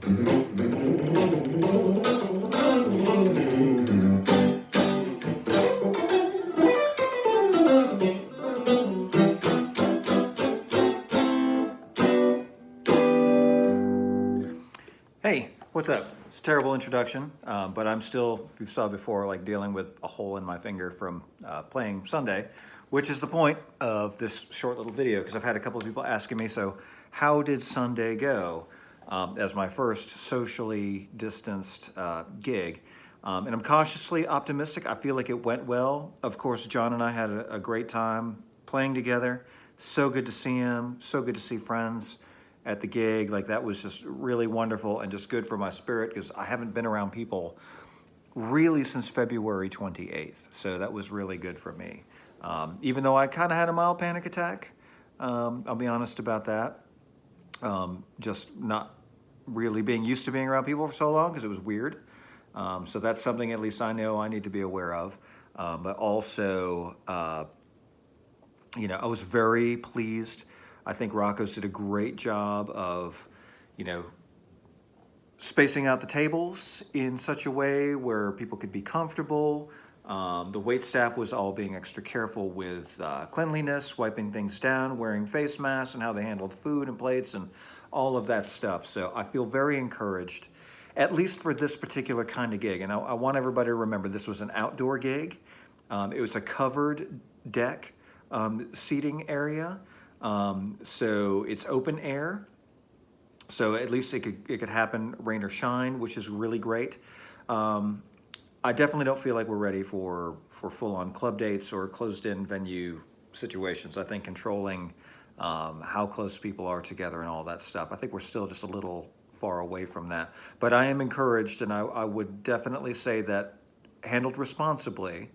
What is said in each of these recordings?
Hey, what's up? It's a terrible introduction, but I'm still, if you saw before, like dealing with a hole in my finger from playing Sunday, which is the point of this short little video, because I've had a couple of people asking me, so how did Sunday go as my first socially distanced gig? And I'm cautiously optimistic. I feel like it went well. Of course, John and I had a great time playing together. So good to see him, so good to see friends at the gig. Like, that was just really wonderful and just good for my spirit, because I haven't been around people really since February 28th. So that was really good for me. Even though I kind of had a mild panic attack, I'll be honest about that. Just not really being used to being around people for so long, because it was weird. So that's something at least I know I need to be aware of. But also, I was very pleased. I think Rocco's did a great job of, spacing out the tables in such a way where people could be comfortable. The wait staff was all being extra careful with cleanliness, wiping things down, wearing face masks, and how they handled food and plates and all of that stuff. So I feel very encouraged, at least for this particular kind of gig. And I want everybody to remember this was an outdoor gig. It was a covered deck seating area. So it's open air. So at least it could happen rain or shine, which is really great. I definitely don't feel like we're ready for full-on club dates or closed-in venue situations. I think controlling how close people are together and all that stuff, I think we're still just a little far away from that. But I am encouraged, and I would definitely say that handled responsibly,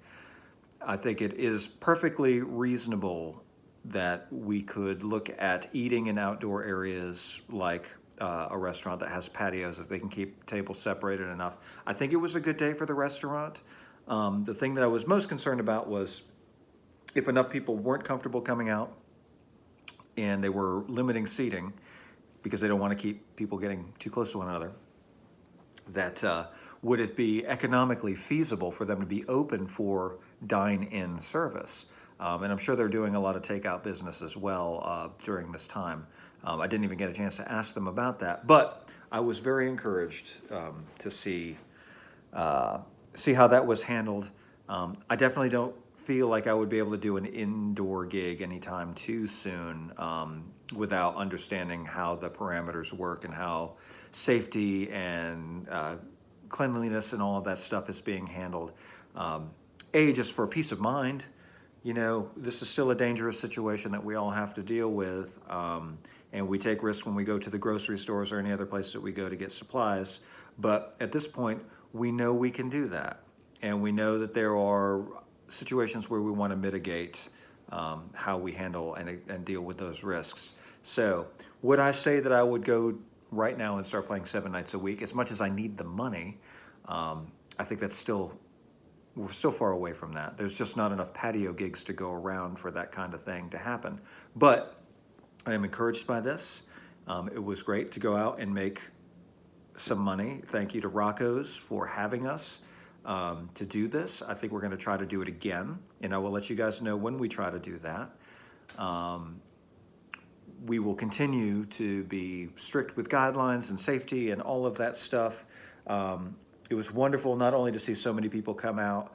I think it is perfectly reasonable that we could look at eating in outdoor areas like a restaurant that has patios, if they can keep tables separated enough. I think it was a good day for the restaurant. The thing that I was most concerned about was if enough people weren't comfortable coming out and they were limiting seating because they don't want to keep people getting too close to one another, that would it be economically feasible for them to be open for dine-in service? And I'm sure they're doing a lot of takeout business as well during this time. I didn't even get a chance to ask them about that, but I was very encouraged to see how that was handled. I definitely don't feel like I would be able to do an indoor gig anytime too soon without understanding how the parameters work and how safety and cleanliness and all of that stuff is being handled. Just for peace of mind. This is still a dangerous situation that we all have to deal with, and we take risks when we go to the grocery stores or any other place that we go to get supplies. But at this point, we know we can do that, and we know that there are situations where we want to mitigate how we handle and deal with those risks. So would I say that I would go right now and start playing 7 nights a week? As much as I need the money, I think we're still far away from that. There's just not enough patio gigs to go around for that kind of thing to happen. But I am encouraged by this. It was great to go out and make some money. Thank you to Rocco's for having us to do this. I think we're going to try to do it again, and I will let you guys know when we try to do that. We will continue to be strict with guidelines and safety and all of that stuff. It was wonderful not only to see so many people come out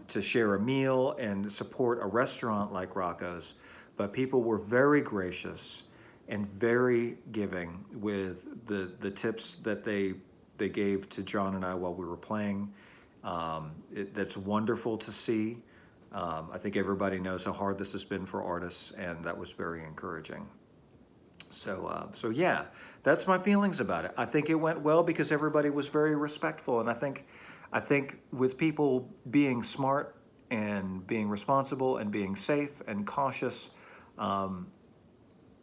to share a meal and support a restaurant like Rocco's, but people were very gracious and very giving with the tips that they gave to John and I while we were playing. That's wonderful to see. I think everybody knows how hard this has been for artists, and that was very encouraging. So yeah, that's my feelings about it. I think it went well because everybody was very respectful, and I think with people being smart and being responsible and being safe and cautious, I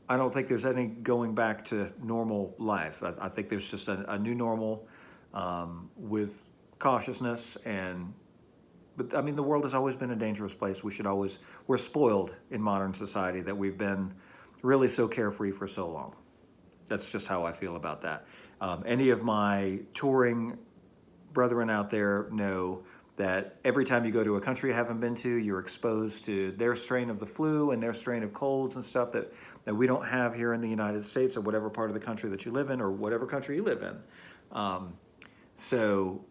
don't think there's any going back to normal life. I think there's just a new normal with cautiousness but I mean, the world has always been a dangerous place. We're spoiled in modern society that we've been really so carefree for so long. That's just how I feel about that. Any of my touring brethren out there know that every time you go to a country you haven't been to, you're exposed to their strain of the flu and their strain of colds and stuff that we don't have here in the United States, or whatever part of the country that you live in, or whatever country you live in. So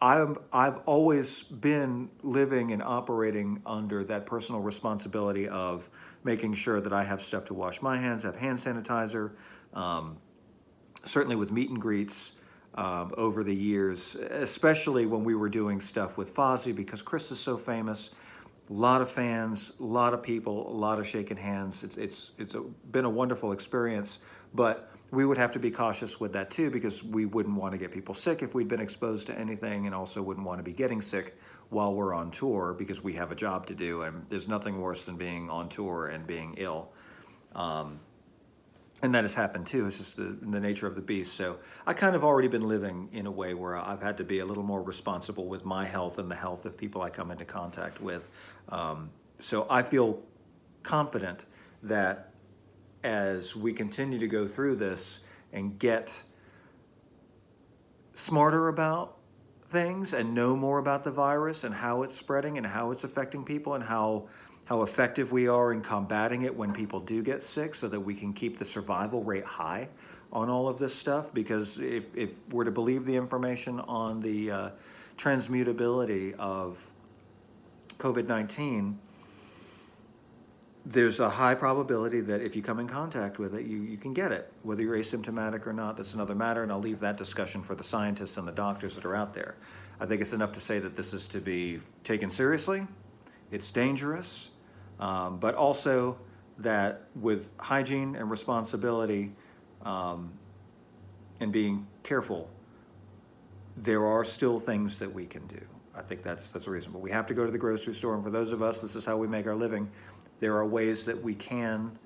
I've always been living and operating under that personal responsibility of making sure that I have stuff to wash my hands, have hand sanitizer, certainly with meet and greets over the years, especially when we were doing stuff with Fozzy, because Chris is so famous. A lot of fans, a lot of people, a lot of shaking hands. It's been a wonderful experience, but we would have to be cautious with that too, because we wouldn't want to get people sick if we'd been exposed to anything, and also wouldn't want to be getting sick while we're on tour, because we have a job to do, and there's nothing worse than being on tour and being ill. And that has happened too. It's just the nature of the beast. So I kind of already been living in a way where I've had to be a little more responsible with my health and the health of people I come into contact with. So I feel confident that as we continue to go through this and get smarter about things and know more about the virus and how it's spreading and how it's affecting people, and how effective we are in combating it when people do get sick, so that we can keep the survival rate high on all of this stuff. Because if we're to believe the information on the transmutability of COVID-19, there's a high probability that if you come in contact with it, you can get it. Whether you're asymptomatic or not, that's another matter, and I'll leave that discussion for the scientists and the doctors that are out there. I think it's enough to say that this is to be taken seriously. It's dangerous, but also that with hygiene and responsibility and being careful, there are still things that we can do. I think that's reasonable. We have to go to the grocery store, and for those of us, this is how we make our living. There are ways that we can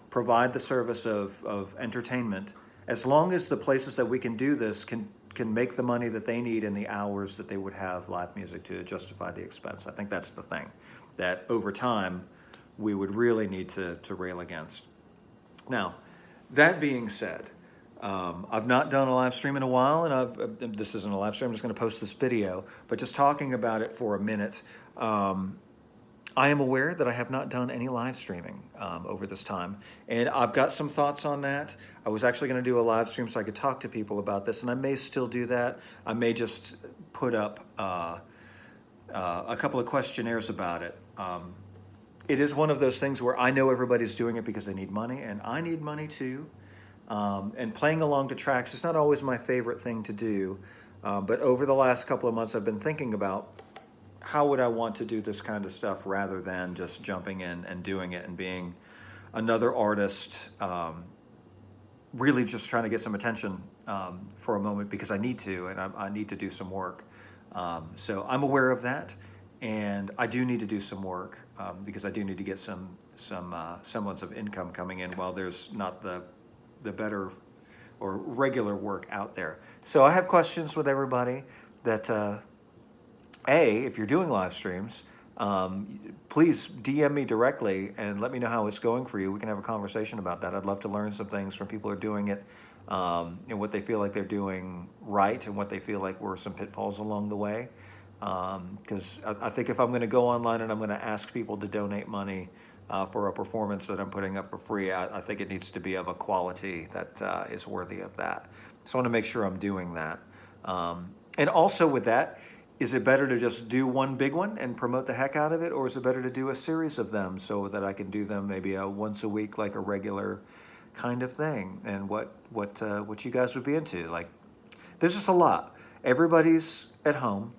provide the service of entertainment, as long as the places that we can do this can make the money that they need in the hours that they would have live music to justify the expense. I think that's the thing that over time we would really need to rail against. Now, that being said, I've not done a live stream in a while, and this isn't a live stream, I'm just going to post this video, but just talking about it for a minute. I am aware that I have not done any live streaming over this time, and I've got some thoughts on that. I was actually going to do a live stream so I could talk to people about this, and I may still do that. I may just put up a couple of questionnaires about it. It is one of those things where I know everybody's doing it because they need money, and I need money too. And playing along to tracks is not always my favorite thing to do, but over the last couple of months I've been thinking about how would I want to do this kind of stuff rather than just jumping in and doing it and being another artist, really just trying to get some attention for a moment because I need to, and I need to do some work. So I'm aware of that, and I do need to do some work because I do need to get some semblance of income coming in while there's not the better or regular work out there. So I have questions with everybody that if you're doing live streams, please DM me directly and let me know how it's going for you. We can have a conversation about that. I'd love to learn some things from people who are doing it, and what they feel like they're doing right and what they feel like were some pitfalls along the way. Because I think if I'm going to go online and I'm going to ask people to donate money for a performance that I'm putting up for free, I think it needs to be of a quality that is worthy of that. So I want to make sure I'm doing that. And also with that, is it better to just do one big one and promote the heck out of it, or is it better to do a series of them so that I can do them maybe once a week, like a regular kind of thing? And what you guys would be into? Like, there's just a lot. Everybody's at home,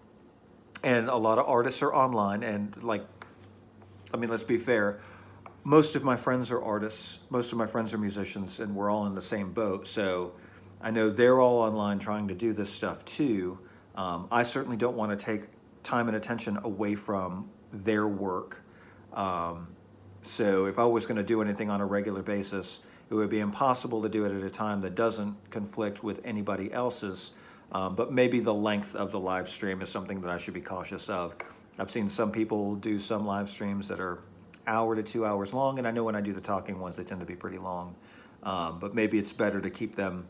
and a lot of artists are online. And let's be fair. Most of my friends are artists. Most of my friends are musicians, and we're all in the same boat. So I know they're all online trying to do this stuff too. I certainly don't want to take time and attention away from their work. So if I was going to do anything on a regular basis, it would be impossible to do it at a time that doesn't conflict with anybody else's. But maybe the length of the live stream is something that I should be cautious of. I've seen some people do some live streams that are hour to 2 hours long, and I know when I do the talking ones, they tend to be pretty long. but maybe it's better to keep them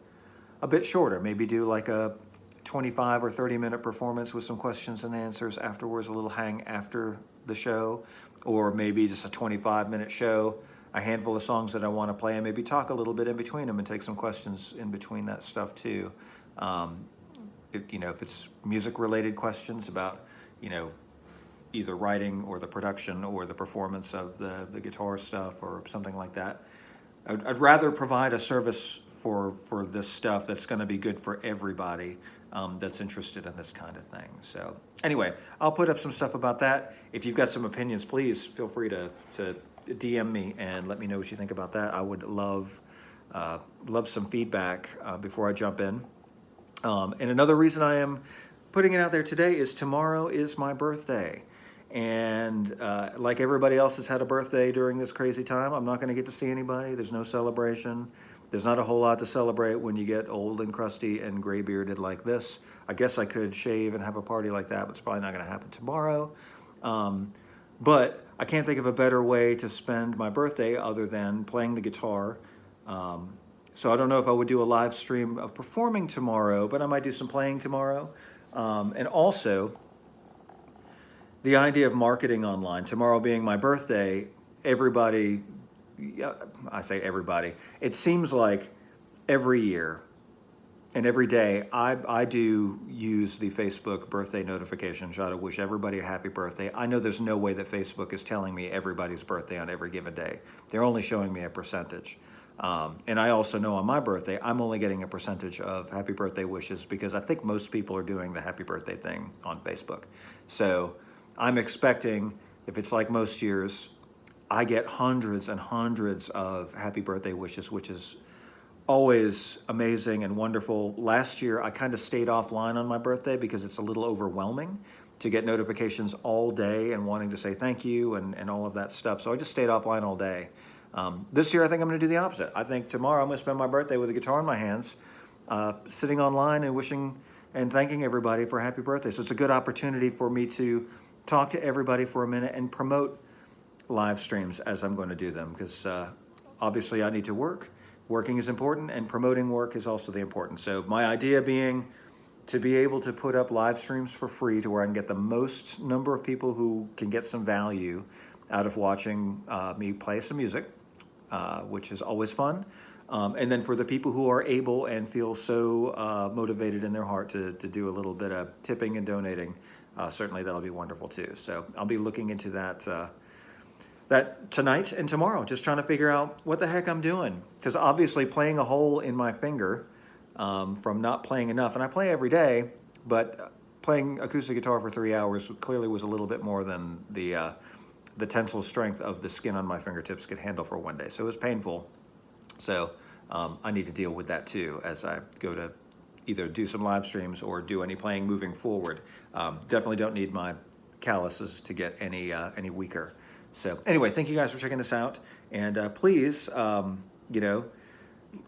a bit shorter. Maybe do like a 25 or 30-minute performance with some questions and answers afterwards, a little hang after the show, or maybe just a 25-minute show, a handful of songs that I want to play, and maybe talk a little bit in between them and take some questions in between that stuff too. If it's music-related questions about, either writing or the production or the performance of the guitar stuff or something like that. I'd rather provide a service for this stuff that's going to be good for everybody that's interested in this kind of thing. So anyway, I'll put up some stuff about that. If you've got some opinions, please feel free to DM me and let me know what you think about that. I would love some feedback before I jump in. And another reason I am putting it out there today is tomorrow is my birthday. And like everybody else has had a birthday during this crazy time, I'm not going to get to see anybody. There's no celebration. There's not a whole lot to celebrate when you get old and crusty and gray-bearded like this. I guess I could shave and have a party like that, but it's probably not going to happen tomorrow. But I can't think of a better way to spend my birthday other than playing the guitar. So I don't know if I would do a live stream of performing tomorrow, but I might do some playing tomorrow. And also, the idea of marketing online, tomorrow being my birthday, everybody, I say everybody, it seems like every year and every day I do use the Facebook birthday notification, try to wish everybody a happy birthday. I know there's no way that Facebook is telling me everybody's birthday on every given day. They're only showing me a percentage. And I also know on my birthday, I'm only getting a percentage of happy birthday wishes because I think most people are doing the happy birthday thing on Facebook. So I'm expecting, if it's like most years, I get hundreds and hundreds of happy birthday wishes, which is always amazing and wonderful. Last year, I kind of stayed offline on my birthday because it's a little overwhelming to get notifications all day and wanting to say thank you and all of that stuff. So I just stayed offline all day. This year, I think I'm going to do the opposite. I think tomorrow I'm going to spend my birthday with a guitar in my hands, sitting online and wishing and thanking everybody for a happy birthday. So it's a good opportunity for me to talk to everybody for a minute and promote live streams as I'm going to do them because obviously I need to work. Working is important and promoting work is also the important. So my idea being to be able to put up live streams for free to where I can get the most number of people who can get some value out of watching me play some music, which is always fun. And then for the people who are able and feel so motivated in their heart to do a little bit of tipping and donating, certainly that'll be wonderful too. So I'll be looking into that tonight and tomorrow, just trying to figure out what the heck I'm doing. Because obviously playing a hole in my finger from not playing enough, and I play every day, but playing acoustic guitar for 3 hours clearly was a little bit more than the tensile strength of the skin on my fingertips could handle for one day. So it was painful. So I need to deal with that too as I go to either do some live streams or do any playing moving forward. Definitely don't need my calluses to get any weaker. So anyway, thank you guys for checking this out. And please,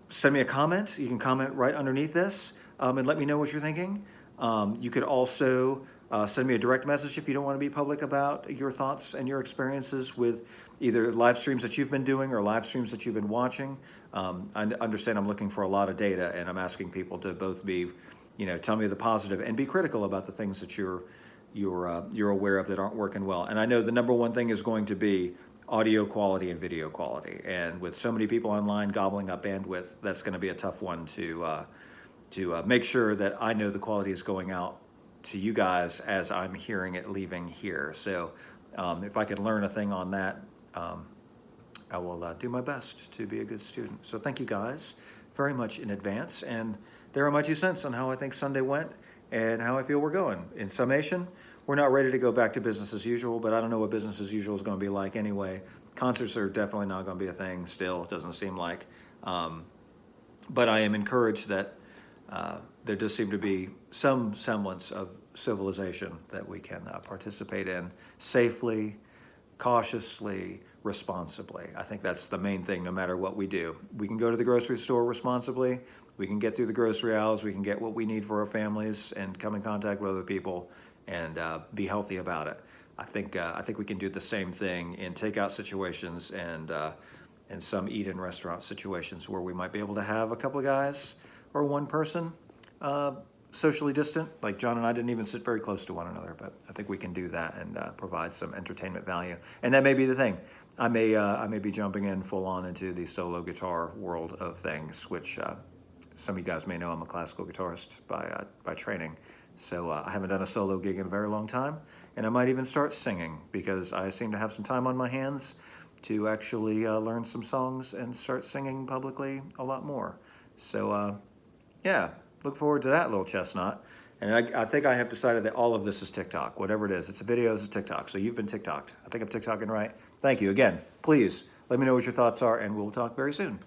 send me a comment. You can comment right underneath this and let me know what you're thinking. You could also send me a direct message if you don't want to be public about your thoughts and your experiences with either live streams that you've been doing or live streams that you've been watching. I understand I'm looking for a lot of data, and I'm asking people to both be, tell me the positive and be critical about the things that you're aware of that aren't working well. And I know the number one thing is going to be audio quality and video quality. And with so many people online gobbling up bandwidth, that's going to be a tough one to make sure that I know the quality is going out to you guys as I'm hearing it leaving here. So if I can learn a thing on that, I will do my best to be a good student. So thank you guys very much in advance. And there are my 2 cents on how I think Sunday went and how I feel we're going. In summation, we're not ready to go back to business as usual, but I don't know what business as usual is going to be like anyway. Concerts are definitely not going to be a thing still, it doesn't seem like. But I am encouraged that there does seem to be some semblance of civilization that we can participate in safely, cautiously, responsibly. I think that's the main thing no matter what we do. We can go to the grocery store responsibly, we can get through the grocery aisles, we can get what we need for our families and come in contact with other people and be healthy about it. I think we can do the same thing in takeout situations and in some eat-in restaurant situations where we might be able to have a couple of guys or one person socially distant. Like John and I didn't even sit very close to one another, but I think we can do that and provide some entertainment value. And that may be the thing. I may be jumping in full on into the solo guitar world of things, which some of you guys may know I'm a classical guitarist by training. So I haven't done a solo gig in a very long time, and I might even start singing because I seem to have some time on my hands to actually learn some songs and start singing publicly a lot more. So yeah, look forward to that little chestnut. And I think I have decided that all of this is TikTok, whatever it is. It's a video, it's a TikTok. So you've been TikToked. I think I'm TikToking right. Thank you again. Please let me know what your thoughts are, and we'll talk very soon.